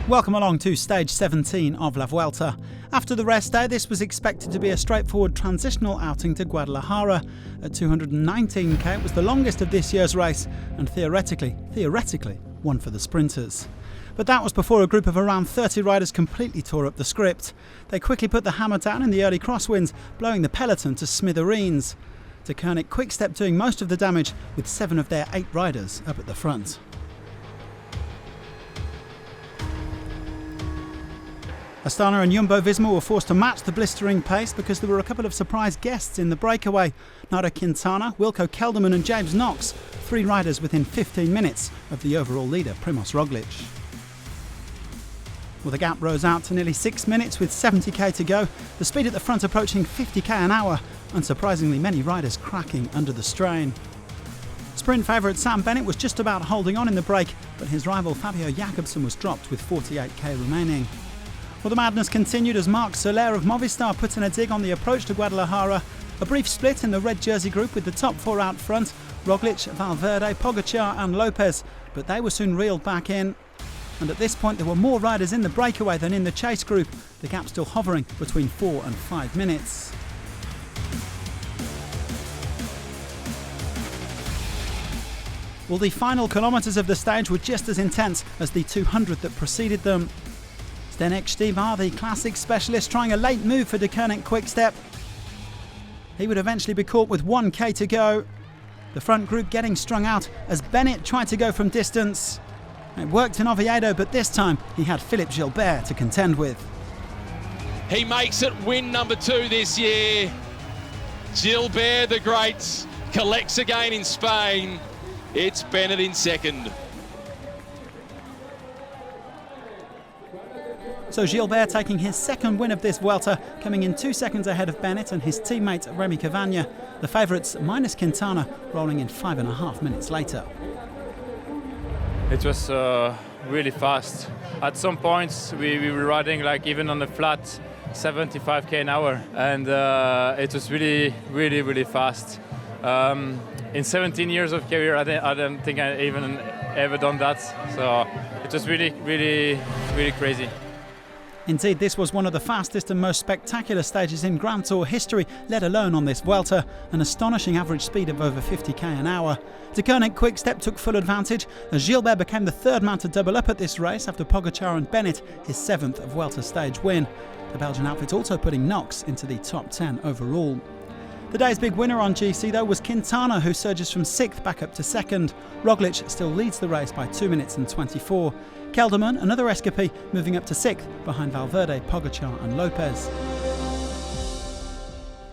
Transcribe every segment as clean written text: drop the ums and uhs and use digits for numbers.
Welcome along to stage 17 of La Vuelta. After the rest day, this was expected to be a straightforward transitional outing to Guadalajara. At 219k, it was the longest of this year's race and theoretically, one for the sprinters. But that was before a group of around 30 riders completely tore up the script. They quickly put the hammer down in the early crosswinds, blowing the peloton to smithereens. Deceuninck Quick-Step doing most of the damage, with 7 of their 8 riders up at the front. Astana and Jumbo-Visma were forced to match the blistering pace because there were a couple of surprise guests in the breakaway. Nairo Quintana, Wilco Kelderman and James Knox, 3 riders within 15 minutes of the overall leader, Primož Roglič. Well, the gap rose out to nearly 6 minutes with 70k to go, the speed at the front approaching 50k an hour, unsurprisingly many riders cracking under the strain. Sprint favourite Sam Bennett was just about holding on in the break, but his rival Fabio Jakobsen was dropped with 48k remaining. Well, the madness continued as Marc Soler of Movistar put in a dig on the approach to Guadalajara. A brief split in the red jersey group with the top 4 out front, Roglič, Valverde, Pogačar and Lopez, but they were soon reeled back in. And at this point there were more riders in the breakaway than in the chase group, the gap still hovering between 4 and 5 minutes. Well, the final kilometres of the stage were just as intense as the 200 that preceded them. Zdeněk Štýbar, the classic specialist, trying a late move for Deceuninck Quick-Step. He would eventually be caught with 1k to go. The front group getting strung out as Bennett tried to go from distance. It worked in Oviedo, but this time he had Philippe Gilbert to contend with. He makes it win number 2 this year. Gilbert the Great collects again in Spain. It's Bennett in second. So Gilbert taking his second win of this Vuelta, coming in 2 seconds ahead of Bennett and his teammate Remy Cavagna. The favourites minus Quintana rolling in 5.5 minutes later. It was really fast. At some points we were riding like even on the flat 75k an hour, and it was really fast. In 17 years of career, I don't think I even ever done that. So it was really crazy. Indeed, this was one of the fastest and most spectacular stages in Grand Tour history, let alone on this Vuelta, an astonishing average speed of over 50k an hour. Deceuninck Quick-Step took full advantage as Gilbert became the third man to double up at this race after Pogačar and Bennett, his 7th Vuelta stage win. The Belgian outfit also putting Knox into the top 10 overall. The day's big winner on GC though was Quintana, who surges from 6th back up to 2nd. Roglič still leads the race by 2 minutes and 24. Kelderman, another escapee, moving up to 6th behind Valverde, Pogačar and Lopez.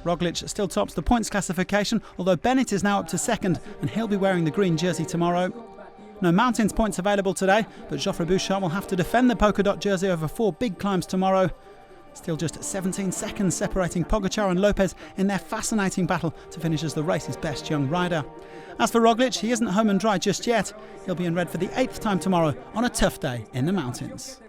Roglič still tops the points classification, although Bennett is now up to 2nd and he'll be wearing the green jersey tomorrow. No mountains points available today, but Geoffrey Bouchard will have to defend the polka dot jersey over 4 big climbs tomorrow. Still just 17 seconds separating Pogačar and Lopez in their fascinating battle to finish as the race's best young rider. As for Roglič, he isn't home and dry just yet. He'll be in red for the 8th time tomorrow on a tough day in the mountains.